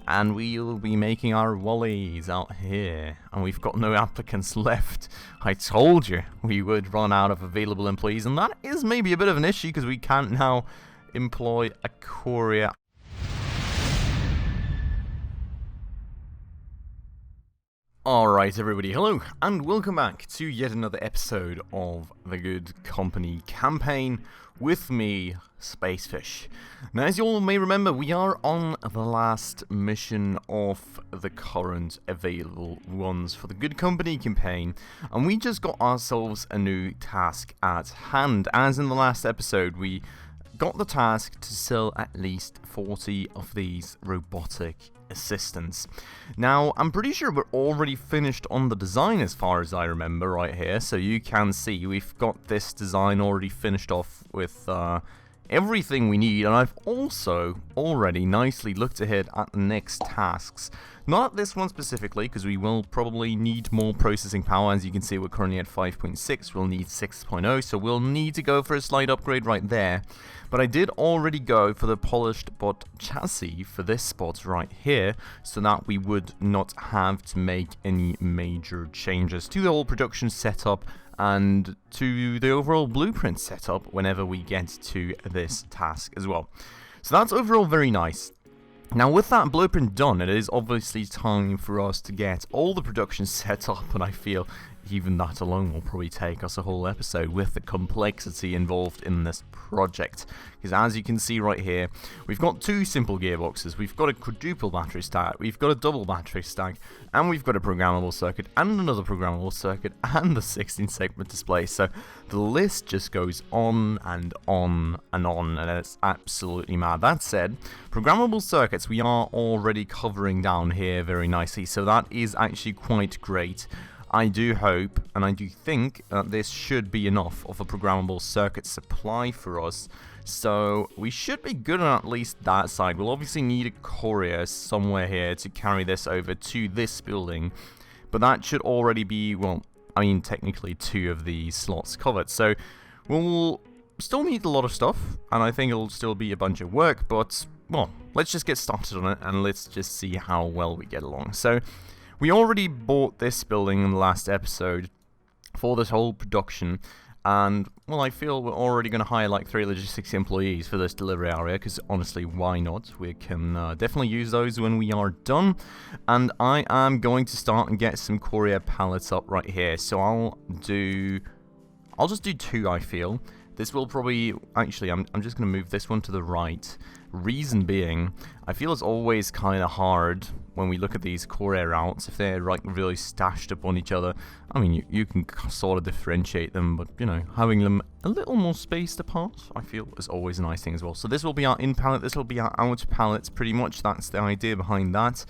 and we'll be making our wallies out here, and we've got no applicants left. I told you we would run out of available employees, and that is maybe a bit of an issue because we can't now employ a courier. Alright everybody, hello and welcome back to yet another episode of the Good Company campaign with me, Spacefish. Now, as you all may remember, we are on the last mission of the current available ones for the Good Company campaign, and we just got ourselves a new task at hand. As in the last episode, we got the task to sell at least 40 of these robotic assistants. Now, I'm pretty sure we're already finished on the design as far as I remember right here, so you can see we've got this design already finished off with everything we need, and I've also already nicely looked ahead at the next tasks. Not this one specifically, because we will probably need more processing power. As you can see, we're currently at 5.6, we'll need 6.0, so we'll need to go for a slight upgrade right there. But I did already go for the polished bot chassis for this spot right here, so that we would not have to make any major changes to the whole production setup and to the overall blueprint setup whenever we get to this task as well. So that's overall very nice. Now, with that blueprint done, it is obviously time for us to get all the production set up, and I feel even that alone will probably take us a whole episode with the complexity involved in this project. Because as you can see right here, we've got two simple gearboxes, we've got a quadruple battery stack, we've got a double battery stack, and we've got a programmable circuit, and another programmable circuit, and the 16 segment display. So the list just goes on and on and on, and it's absolutely mad. That said, programmable circuits we are already covering down here very nicely, so that is actually quite great. I do hope, and I do think, that this should be enough of a programmable circuit supply for us. So we should be good on at least that side. We'll obviously need a courier somewhere here to carry this over to this building. But that should already be, well, I mean, technically 2 of the slots covered. So we'll still need a lot of stuff, and I think it'll still be a bunch of work. But, well, let's just get started on it, and let's just see how well we get along. So we already bought this building in the last episode for this whole production, and, well, I feel we're already going to hire like 3 logistics employees for this delivery area, because honestly, why not? We can definitely use those when we are done, and I am going to start and get some courier pallets up right here. So I'll just do 2, I feel. This will probably, actually, I'm just going to move this one to the right. Reason being, I feel it's always kind of hard when we look at these courier routes, if they're like really stashed up on each other. I mean, you can sort of differentiate them, but, you know, having them a little more spaced apart, I feel, is always a nice thing as well. So this will be our in pallet, this will be our out pallet, pretty much. That's the idea behind that.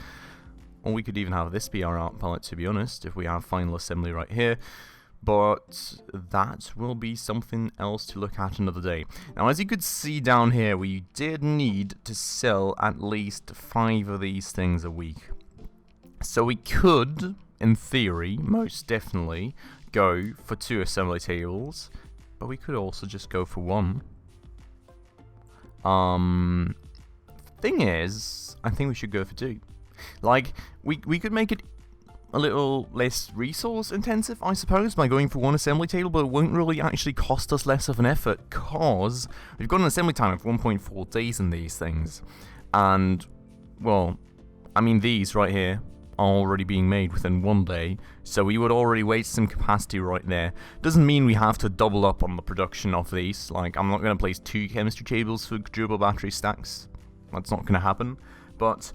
Or we could even have this be our out pallet, to be honest, if we have final assembly right here. But that will be something else to look at another day. Now, as you could see down here, we did need to sell at least 5 of these things a week. So we could, in theory, most definitely, go for 2 assembly tables, but we could also just go for 1. Thing is, I think we should go for 2. Like, we could make it a little less resource intensive, I suppose, by going for 1 assembly table, but it won't really actually cost us less of an effort, cause we've got an assembly time of 1.4 days in these things. And, well, I mean, these right here are already being made within 1 day, so we would already waste some capacity right there. Doesn't mean we have to double up on the production of these. Like, I'm not going to place 2 chemistry tables for quadruple battery stacks. That's not going to happen. But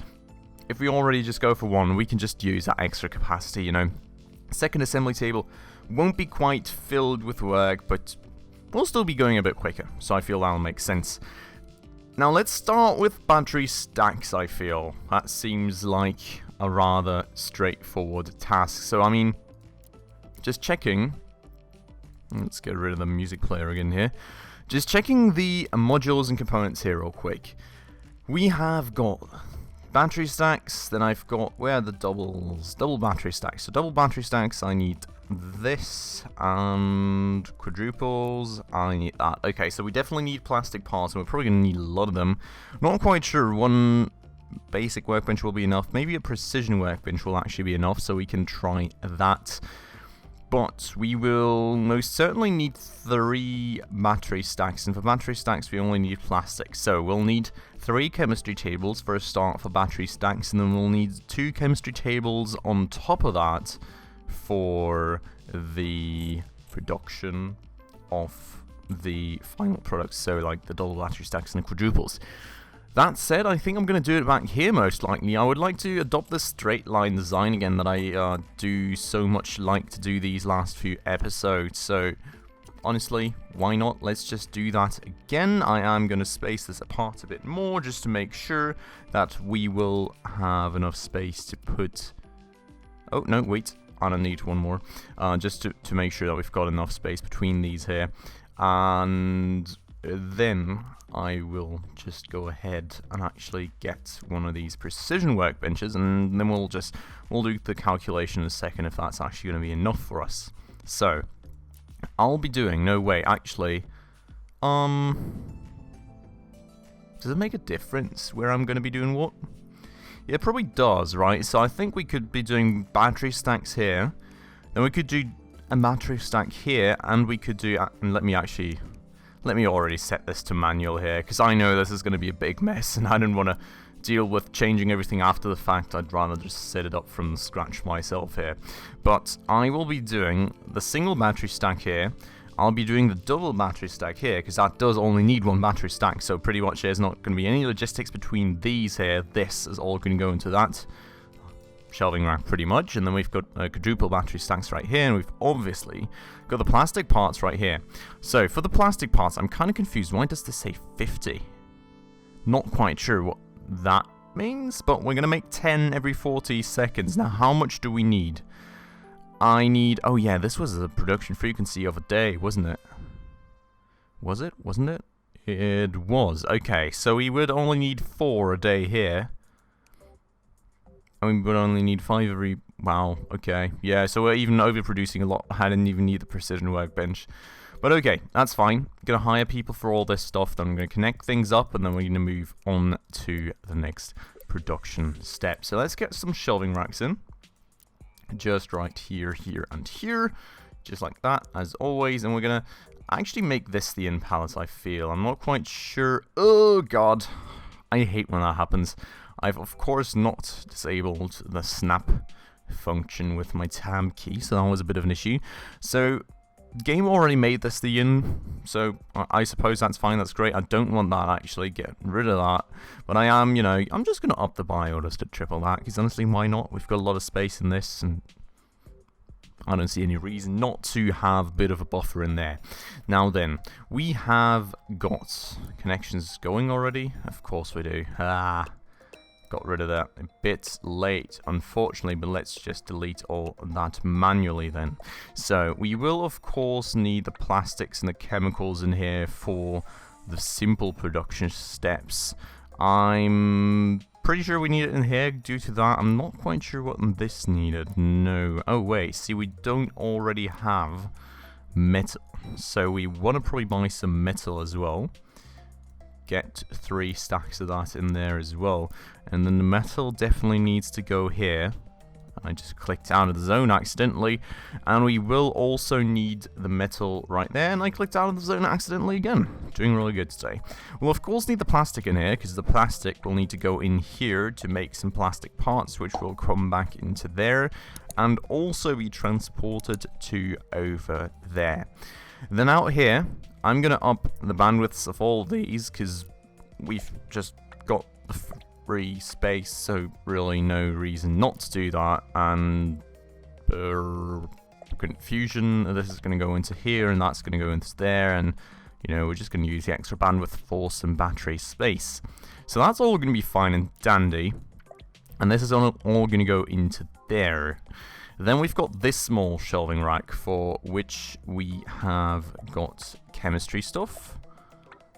if we already just go for 1, we can just use that extra capacity, you know. Second assembly table won't be quite filled with work, but we'll still be going a bit quicker, so I feel that'll make sense. Now let's start with battery stacks, I feel. That seems like a rather straightforward task. So, I mean, just checking. Let's get rid of the music player again here. Just checking the modules and components here real quick. We have got battery stacks, then I've got, where are the doubles? Double battery stacks. So double battery stacks, I need this, and quadruples, I need that. Okay, so we definitely need plastic parts, and we're probably going to need a lot of them. Not quite sure, one basic workbench will be enough. Maybe a precision workbench will actually be enough, so we can try that. But we will most certainly need 3 battery stacks, and for battery stacks we only need plastic. So we'll need 3 chemistry tables for a start for battery stacks, and then we'll need 2 chemistry tables on top of that for the production of the final products, so like the double battery stacks and the quadruples. That said, I think I'm going to do it back here most likely. I would like to adopt the straight line design again that I do so much like to do these last few episodes. So honestly, why not? Let's just do that again. I am going to space this apart a bit more just to make sure that we will have enough space to put... Oh, no, wait. I don't need one more. Just to make sure that we've got enough space between these here. And then I will just go ahead and actually get one of these precision workbenches, and then we'll do the calculation in a second if that's actually going to be enough for us. So I'll be doing, no way, actually, does it make a difference where I'm going to be doing what? Yeah, it probably does, right? So I think we could be doing battery stacks here, then we could do a battery stack here, and we could do, and let me already set this to manual here, because I know this is going to be a big mess, and I don't want to deal with changing everything after the fact. I'd rather just set it up from scratch myself here. But I will be doing the single battery stack here. I'll be doing the double battery stack here, because that does only need 1 battery stack, so pretty much there's not going to be any logistics between these here. This is all going to go into that shelving rack pretty much, and then we've got quadruple battery stacks right here, and we've obviously got the plastic parts right here. So for the plastic parts, I'm kind of confused. Why does this say 50? Not quite sure what that means, but we're going to make 10 every 40 seconds. Now, how much do we need? I need... Oh yeah, this was the production frequency of a day, wasn't it? Was it? Wasn't it? It was. Okay, so we would only need 4 a day here. And we would only need 5 every... Wow, okay. Yeah, so we're even overproducing a lot. I didn't even need the precision workbench. But okay, that's fine. I'm going to hire people for all this stuff. Then I'm going to connect things up, and then we're going to move on to the next production step. So let's get some shelving racks in. Just right here, here, and here. Just like that, as always. And we're going to actually make this the end pallet, I feel. I'm not quite sure. Oh, God. I hate when that happens. I've, of course, not disabled the snap function with my tab key, so that was a bit of an issue. So, game already made this the in, so I suppose that's fine, that's great. I don't want that, actually, get rid of that. But I am, you know, I'm just going to up the bio just to triple that, because honestly, why not? We've got a lot of space in this, and I don't see any reason not to have a bit of a buffer in there. Now then, we have got connections going already. Of course we do. Got rid of that a bit late, unfortunately, but let's just delete all that manually then. So we will, of course, need the plastics and the chemicals in here for the simple production steps. I'm pretty sure we need it in here due to that. I'm not quite sure what this needed. No. Oh, wait. See, we don't already have metal. So we want to probably buy some metal as well. Get 3 stacks of that in there as well. And then the metal definitely needs to go here. I just clicked out of the zone accidentally. And we will also need the metal right there. And I clicked out of the zone accidentally again. Doing really good today. We'll of course need the plastic in here, because the plastic will need to go in here to make some plastic parts, which will come back into there. And also be transported to over there. Then out here, I'm going to up the bandwidths of all these, because we've just got the free space, so really no reason not to do that. And confusion, this is going to go into here, and that's going to go into there, and you know, we're just going to use the extra bandwidth for some battery space. So that's all going to be fine and dandy, and this is all going to go into there. Then we've got this small shelving rack for which we have got chemistry stuff.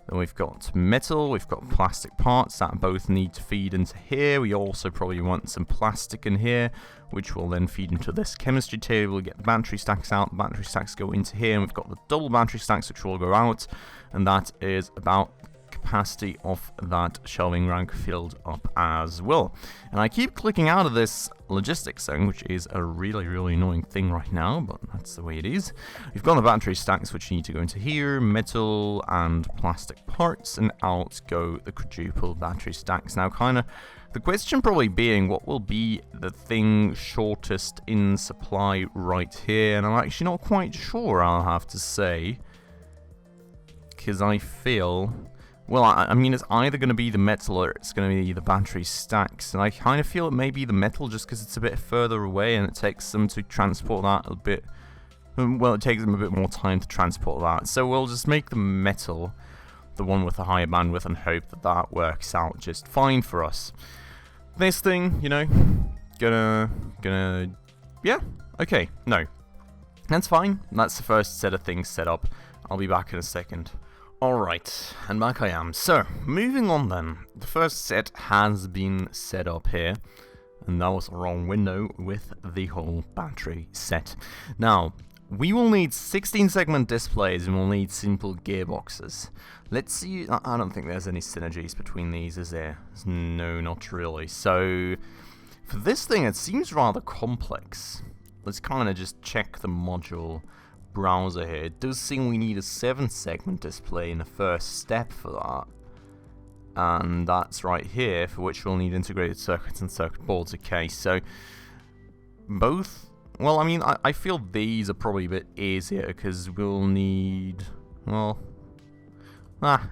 Then we've got metal, we've got plastic parts that both need to feed into here. We also probably want some plastic in here, which will then feed into this chemistry table. We get the battery stacks out, the battery stacks go into here, and we've got the double battery stacks which will go out. And that is about capacity of that shelving rack filled up as well. And I keep clicking out of this logistics zone, which is a really, really annoying thing right now, but that's the way it is. We've got the battery stacks, which need to go into here, metal and plastic parts, and out go the quadruple battery stacks. Now, kind of the question probably being, what will be the thing shortest in supply right here? And I'm actually not quite sure, I'll have to say. Because I feel, well, I mean, it's either going to be the metal or it's going to be the battery stacks. And I kind of feel it may be the metal just because it's a bit further away and it takes them to transport that a bit. Well, it takes them a bit more time to transport that. So we'll just make the metal the one with the higher bandwidth and hope that that works out just fine for us. This thing, you know, yeah, okay, no. That's fine. That's the first set of things set up. I'll be back in a second. Alright, and back I am. So, moving on then. The first set has been set up here. And that was the wrong window with the whole battery set. Now, we will need 16 segment displays and we'll need simple gearboxes. Let's see, I don't think there's any synergies between these, is there? No, not really. So, for this thing it seems rather complex. Let's kind of just check the module browser here. It does seem we need a 7 segment display in the first step for that. And that's right here, for which we'll need integrated circuits and circuit boards. Okay, so both, well, I mean, I feel these are probably a bit easier because we'll need, well,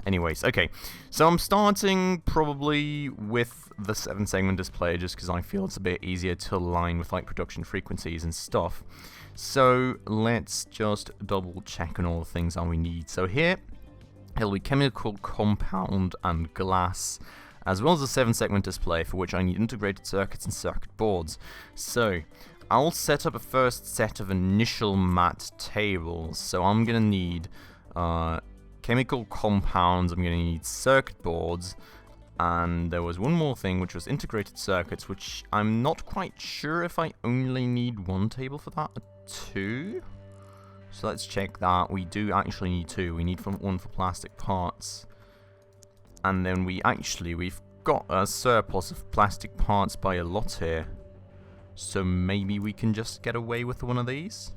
anyways, okay. So I'm starting probably with the 7 segment display just because I feel it's a bit easier to align with like production frequencies and stuff. So let's just double check on all the things that we need. So here, it'll be chemical compound and glass, as well as a 7 segment display for which I need integrated circuits and circuit boards. So I'll set up a first set of initial mat tables. So I'm going to need chemical compounds, I'm going to need circuit boards, and there was one more thing which was integrated circuits, which I'm not quite sure if I only need 1 table for that or 2. So let's check that. We do actually need 2. We need one for plastic parts. And then we've got a surplus of plastic parts by a lot here. So maybe we can just get away with one of these.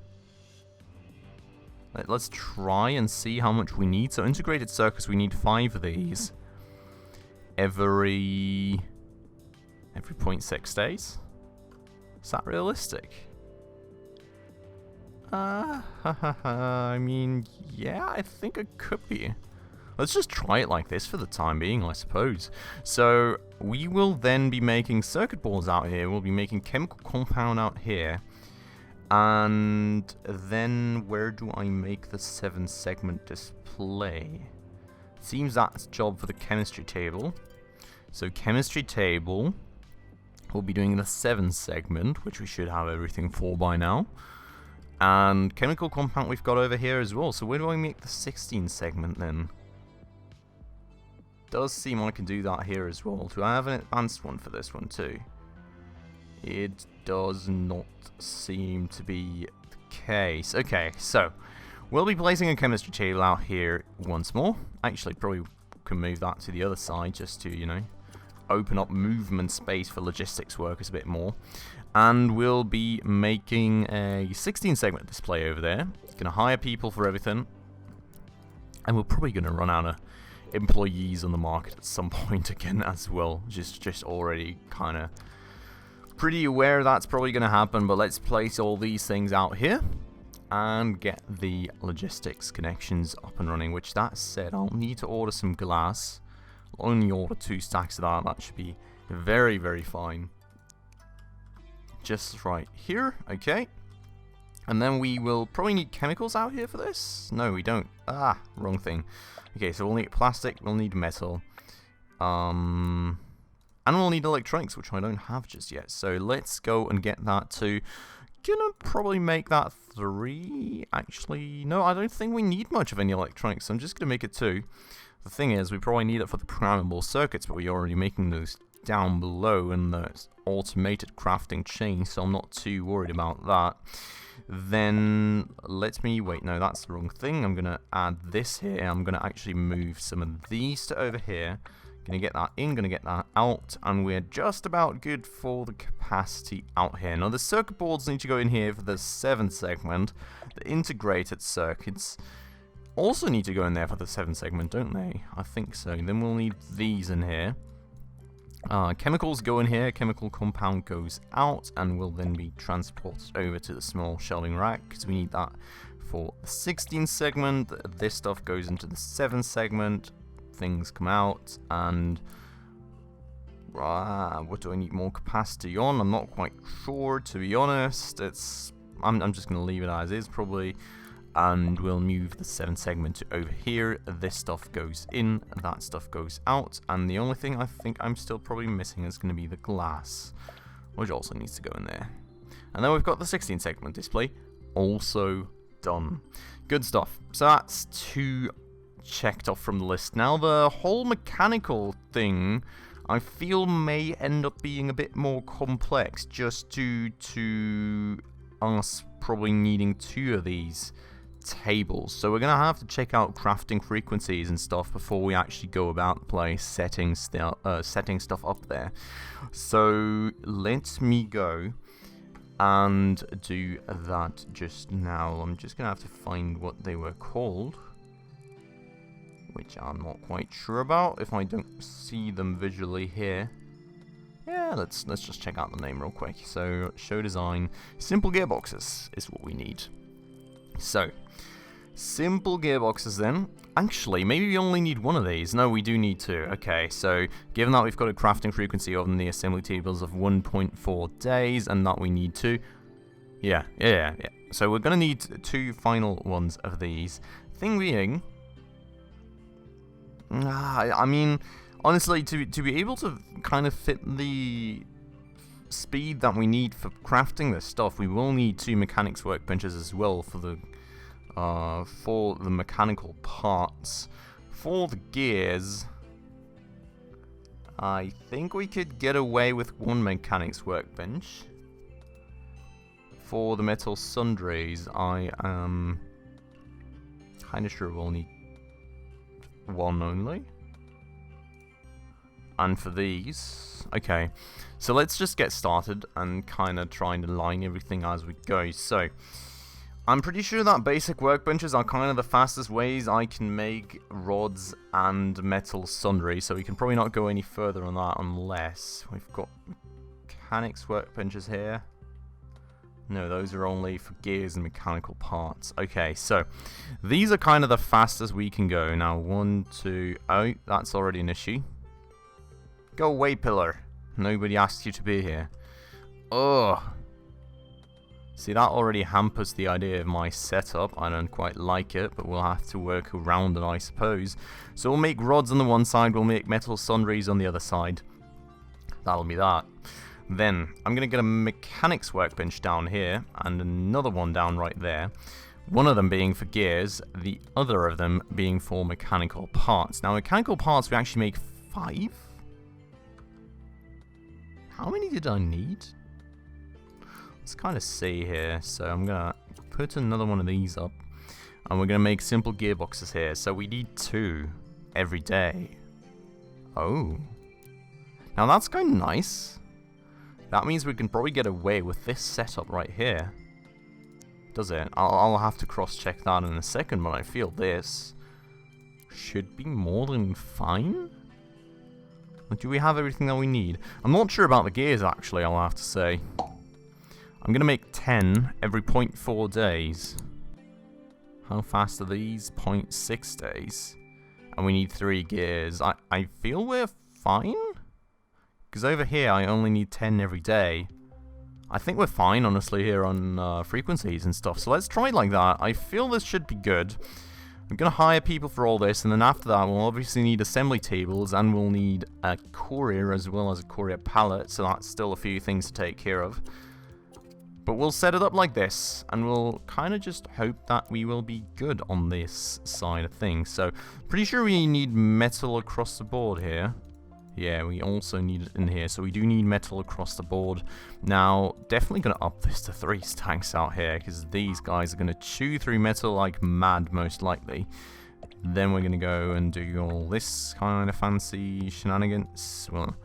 Let's try and see how much we need. So integrated circuits, we need 5 of these. Every 0.6 days? Is that realistic? I mean, yeah, I think it could be. Let's just try it like this for the time being, I suppose. So we will then be making circuit boards out here. We'll be making chemical compound out here. And then where do I make the 7 segment display? Seems that's a job for the chemistry table. So chemistry table, we'll be doing the 7 segment, which we should have everything for by now. And chemical compound we've got over here as well. So where do I make the 16 segment then? Does seem I can do that here as well. Do I have an advanced one for this one too? It does not seem to be the case. Okay, so we'll be placing a chemistry table out here once more. Actually, probably can move that to the other side just to, you know, open up movement space for logistics workers a bit more. And we'll be making a 16 segment display over there. Gonna hire people for everything. And we're probably gonna run out of employees on the market at some point again as well. Just already kind of pretty aware that's probably going to happen, but let's place all these things out here and get the logistics connections up and running, which that said, I'll need to order some glass. I'll only order 2 stacks of that. That should be very, very fine. Just right here, okay. And then we will probably need chemicals out here for this. No, we don't. Ah, wrong thing. Okay, so we'll need plastic, we'll need metal. And we'll need electronics, which I don't have just yet. So let's go and get that too. Gonna probably make that 3. Actually, no, I don't think we need much of any electronics. So I'm just gonna make it 2. The thing is, we probably need it for the programmable circuits, but we're already making those down below in the automated crafting chain, so I'm not too worried about that. Then let me, wait, no, that's the wrong thing. I'm going to add this here. I'm going to actually move some of these to over here. Going to get that in, going to get that out, and we're just about good for the capacity out here. Now the circuit boards need to go in here for the 7th segment. The integrated circuits also need to go in there for the 7th segment, don't they? I think so. Then we'll need these in here. Chemicals go in here, chemical compound goes out, and will then be transported over to the small shelving rack, because we need that for the 16th segment. This stuff goes into the 7th segment, things come out, and what do I need more capacity on? I'm not quite sure, to be honest. I'm just going to leave it as is, probably. And we'll move the 7th segment to over here. This stuff goes in, that stuff goes out, and the only thing I think I'm still probably missing is going to be the glass, which also needs to go in there. And then we've got the 16th segment display, also done. Good stuff. So that's 2 checked off from the list. Now the whole mechanical thing, I feel may end up being a bit more complex, just due to us probably needing 2 of these tables. So we're gonna have to check out crafting frequencies and stuff before we actually go about the place setting stuff up there. So let me go and do that just now. I'm just gonna have to find what they were called, which I'm not quite sure about if I don't see them visually here. Yeah, let's just check out the name real quick. So show design, simple gearboxes is what we need. So, simple gearboxes then. Actually, maybe we only need 1 of these. No, we do need 2. Okay, so given that we've got a crafting frequency on the assembly tables of 1.4 days, and that we need 2. Yeah. So we're going to need 2 final ones of these. Thing being, I mean, honestly, to be able to kind of fit the speed that we need for crafting this stuff, we will need 2 mechanics workbenches as well for the mechanical parts. For the gears, I think we could get away with 1 mechanics workbench. For the metal sundries, I am kind of sure we'll need 1 only. And for these, okay, so let's just get started and kind of try and align everything as we go. So I'm pretty sure that basic workbenches are kind of the fastest ways I can make rods and metal sundry, so we can probably not go any further on that unless we've got mechanics workbenches here. No, those are only for gears and mechanical parts. Okay, so these are kind of the fastest we can go. Now 1, 2, oh, that's already an issue. Go away, pillar. Nobody asked you to be here. Ugh. See, that already hampers the idea of my setup. I don't quite like it, but we'll have to work around it, I suppose. So we'll make rods on the one side, we'll make metal sundries on the other side. That'll be that. Then, I'm going to get a mechanics workbench down here, and another one down right there. One of them being for gears, the other of them being for mechanical parts. Now, mechanical parts, we actually make 5? How many did I need? Let's kind of see here. So I'm going to put another one of these up. And we're going to make simple gearboxes here. So we need 2 every day. Oh. Now that's kind of nice. That means we can probably get away with this setup right here. Does it? I'll have to cross-check that in a second, but I feel this should be more than fine. Do we have everything that we need? I'm not sure about the gears, actually, I'll have to say. I'm going to make 10 every 0.4 days. How fast are these? 0.6 days. And we need 3 gears. I feel we're fine? Because over here, I only need 10 every day. I think we're fine, honestly, here on frequencies and stuff. So let's try it like that. I feel this should be good. I'm going to hire people for all this, and then after that we'll obviously need assembly tables, and we'll need a courier as well as a courier pallet, so that's still a few things to take care of. But we'll set it up like this, and we'll kind of just hope that we will be good on this side of things. So, pretty sure we need metal across the board here. Yeah, we also need it in here, so we do need metal across the board. Now, definitely going to up this to 3 stacks out here, because these guys are going to chew through metal like mad, most likely. Then we're going to go and do all this kind of fancy shenanigans. We'll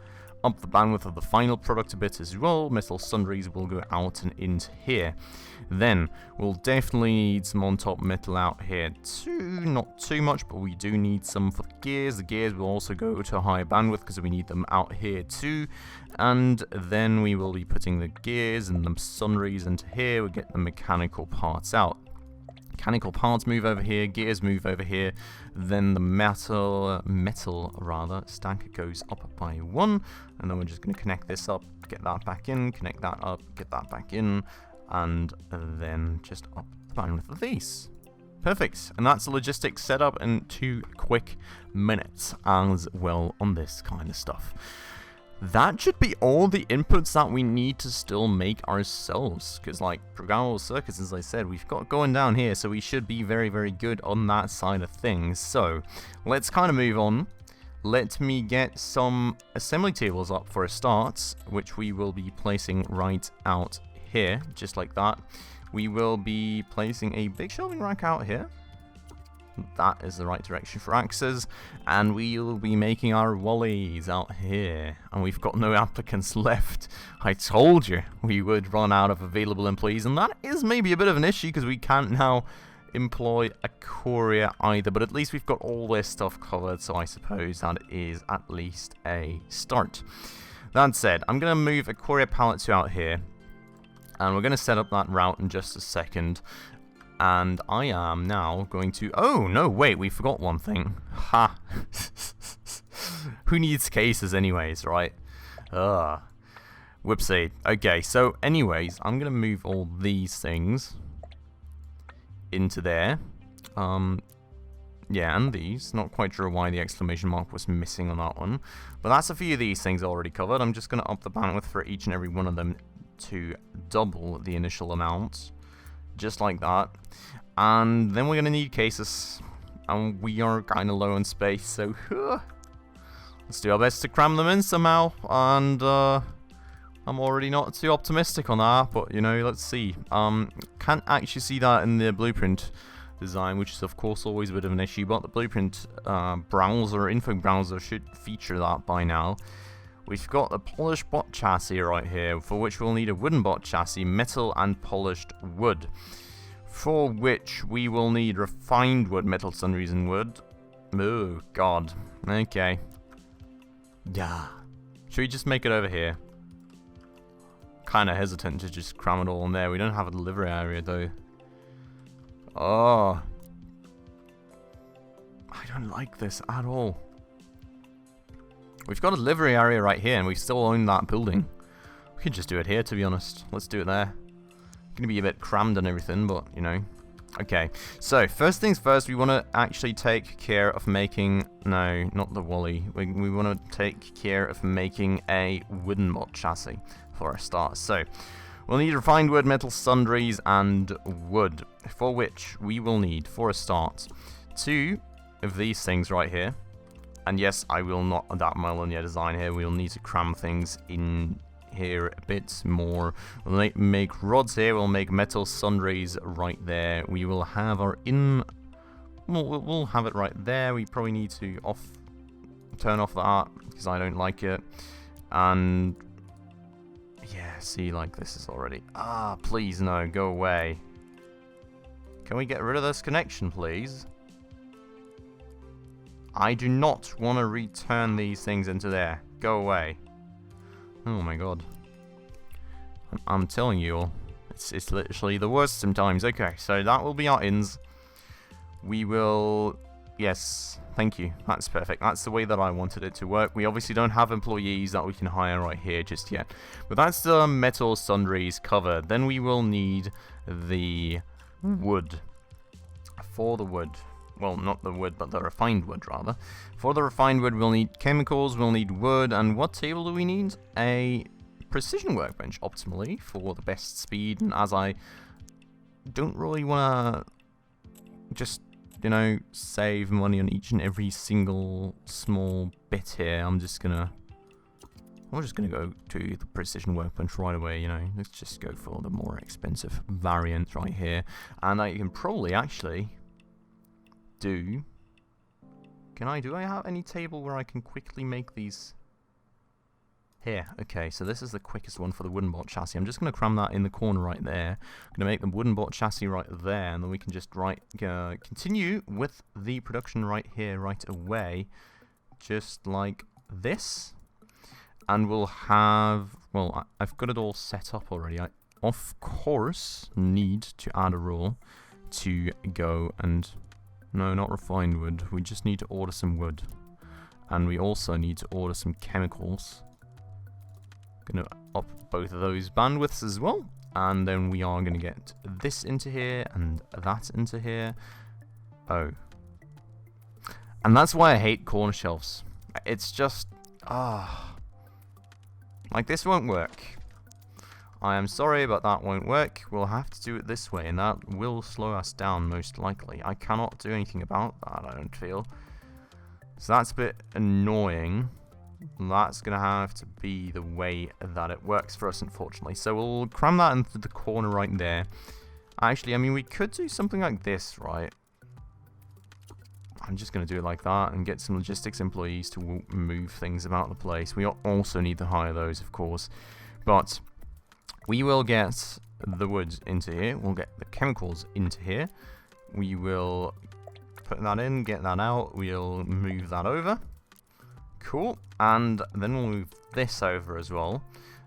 up the bandwidth of the final product a bit as well. Metal sundries will go out and into here. Then we'll definitely need some on top metal out here too. Not too much, but we do need some for the gears. The gears will also go to a higher bandwidth because we need them out here too. And then we will be putting the gears and the sundries into here. We'll get the mechanical parts out. Mechanical parts move over here, gears move over here, then the metal stack goes up by 1, and then we're just going to connect this up, get that back in, connect that up, get that back in, and then just up the bandwidth of these. Perfect, and that's the logistics setup in 2 quick minutes as well on this kind of stuff. That should be all the inputs that we need to still make ourselves, because like programmable circuits, as I said, we've got going down here, so we should be very, very good on that side of things. So let's kind of move on. Let me get some assembly tables up for a start, which we will be placing right out here, just like that. We will be placing a big shelving rack out here. That is the right direction for axes, and we'll be making our wallies out here, and we've got no applicants left. I told you we would run out of available employees, and that is maybe a bit of an issue because we can't now employ a courier either, but at least we've got all this stuff covered, so I suppose that is at least a start. That said, I'm going to move a courier pallet to out here, and we're going to set up that route in just a second. And I am now going to... Oh, no, wait, we forgot one thing. Ha! Who needs cases anyways, right? Whoopsie. Okay, so anyways, I'm going to move all these things into there. Yeah, and these. Not quite sure why the exclamation mark was missing on that one. But that's a few of these things already covered. I'm just going to up the bandwidth for each and every one of them to double the initial amount. Just like that. And then we're going to need cases. And we are kind of low on space, so let's do our best to cram them in somehow. And I'm already not too optimistic on that, but you know, let's see. Can't actually see that in the blueprint design, which is of course always a bit of an issue, but the blueprint browser, info browser, should feature that by now. We've got a polished bot chassis right here, for which we'll need a wooden bot chassis, metal and polished wood. For which we will need refined wood, metal, sundries, and wood. Oh, God. Okay. Yeah. Should we just make it over here? Kind of hesitant to just cram it all in there. We don't have a delivery area, though. Oh. I don't like this at all. We've got a delivery area right here, and we still own that building. We could just do it here, to be honest. Let's do it there. Gonna be a bit crammed and everything, but, you know. Okay, so, first things first, we want to actually take care of making... No, not the Wally. We want to take care of making a wooden bot chassis for a start. So, we'll need refined wood, metal, sundries, and wood. For which, we will need, for a start, 2 of these things right here. And yes, I will not adapt my linear design here. We'll need to cram things in here a bit more. We'll make rods here. We'll make metal sundries right there. We will have our we'll have it right there. We probably need to turn off that because I don't like it. And yeah, see, like this is already... Ah, please no, go away. Can we get rid of this connection, please? I do not want to return these things into there. Go away. Oh my god. I'm telling you all. It's literally the worst sometimes. Okay, so that will be our ins. We will... Yes, thank you. That's perfect. That's the way that I wanted it to work. We obviously don't have employees that we can hire right here just yet. But that's the metal sundries covered. Then we will need the wood. For the wood... Well, not the wood, but the refined wood, rather. For the refined wood, we'll need chemicals, we'll need wood, and what table do we need? A precision workbench, optimally, for the best speed, and as I don't really want to just, you know, save money on each and every single small bit here, I'm just going to we're just going to go to the precision workbench right away, you know. Let's just go for the more expensive variant right here. And I can probably actually do... Do I have any table where I can quickly make these? Here, okay, so this is the quickest one for the wooden bot chassis. I'm just going to cram that in the corner right there. I'm going to make the wooden bot chassis right there, and then we can just continue with the production right here, right away, just like this. And we'll have, well, I've got it all set up already. I, of course, need to add a rule to go and... No, not refined wood. We just need to order some wood. And we also need to order some chemicals. Gonna up both of those bandwidths as well. And then we are gonna get this into here and that into here. Oh. And that's why I hate corner shelves. It's just... like, this won't work. I am sorry, but that won't work. We'll have to do it this way, and that will slow us down most likely. I cannot do anything about that, I don't feel. So that's a bit annoying. That's going to have to be the way that it works for us, unfortunately. So we'll cram that into the corner right there. Actually, I mean, we could do something like this, right? I'm just going to do it like that and get some logistics employees to move things about the place. We also need to hire those, of course. But... we will get the wood into here. We'll get the chemicals into here. We will put that in, get that out. We'll move that over. Cool. And then we'll move this over as well.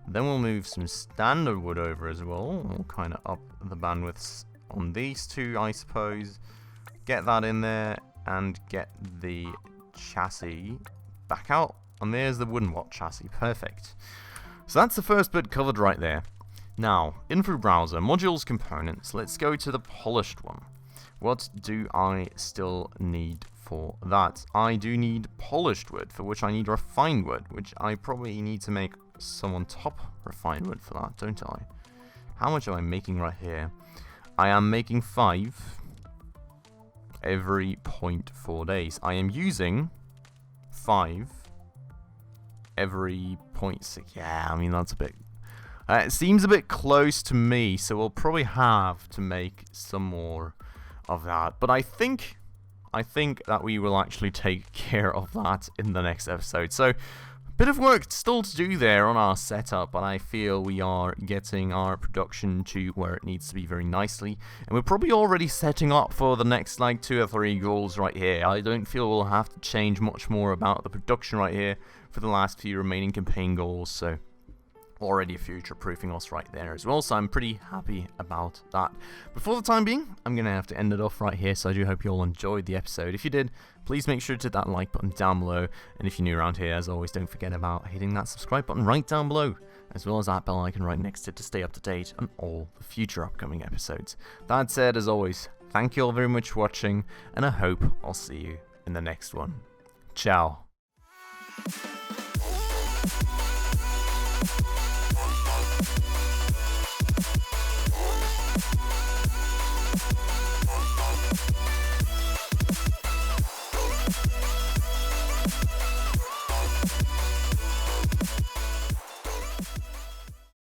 Then we'll move some standard wood over as well. We'll kind of up the bandwidths on these two, I suppose. Get that in there and get the chassis back out. And there's the wooden bot chassis. Perfect. So that's the first bit covered right there. Now, info browser, modules, components. Let's go to the polished one. What do I still need for that? I do need polished wood, for which I need refined wood, which I probably need to make some on top refined wood for that, don't I? How much am I making right here? I am making 5 every 0.4 days. I am using 5 every 0.6. Yeah, I mean, that's a bit... it seems a bit close to me, so we'll probably have to make some more of that. But I think that we will actually take care of that in the next episode. So, a bit of work still to do there on our setup, but I feel we are getting our production to where it needs to be very nicely. And we're probably already setting up for the next, like, 2 or 3 goals right here. I don't feel we'll have to change much more about the production right here for the last few remaining campaign goals, so... already future-proofing us right there as well, so I'm pretty happy about that. But for the time being, I'm going to have to end it off right here, so I do hope you all enjoyed the episode. If you did, please make sure to hit that like button down below, and if you're new around here, as always, don't forget about hitting that subscribe button right down below, as well as that bell icon right next to it to stay up to date on all the future upcoming episodes. That said, as always, thank you all very much for watching, and I hope I'll see you in the next one. Ciao.